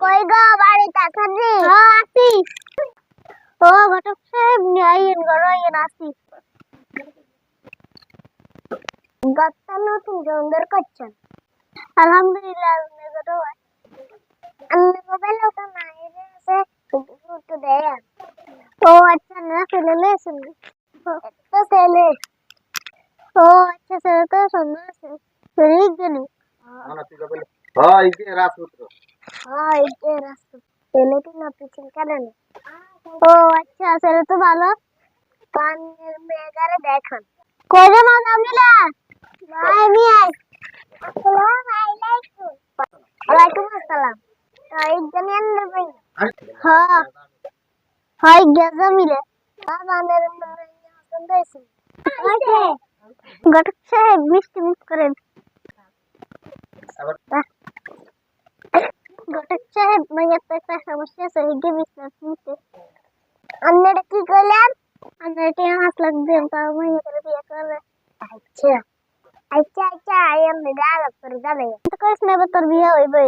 কই গো বাড়িতে আছেন নি? হ্যাঁ আছি। ও ঘটক সাহেব নিয়ে গড়াইয়েন আসি। গতটা নতুন জঙ্গল করছেন আলহামদুলিল্লাহ আমি মোবাইল ওটা মাইরে আছে তো দেয় ও আচ্ছা না ফেলে লেছেন তো ফেলে ও আচ্ছা স্যার তো সুন্দর আছে ঠিক জানি না তুই বলে হ্যাঁ এই যে রাজপুত্র হ্যাঁ এই যে রাস্তা ফেলে কি না পিছন কাটেন ও আচ্ছা স্যার তো ভালো পানের মেগারে দেখান কই রে মাদামিলা ভাই মিয়া আসসালামু আলাইকুম ওয়ালাইকুম আসসালাম এই জানেন না ভাই হ্যাঁ হাই গেজা মিলে বাবানের পছন্দ হয়েছে ঘটক সাহেব মিষ্টি মিস করেন ঘটক সাহেব মাইয়ার তো একটা সমস্যা আছে হিগে বিশ্বাস নিতে আপনারা কি করলেন আপনারা 5 লাখ দেন তাও মাইয়া করে বিয়ে করবে আচ্ছা আচ্ছা আচ্ছা আই এম গাল করে যাবে তো কইছ না তোর বিয়ে হইবে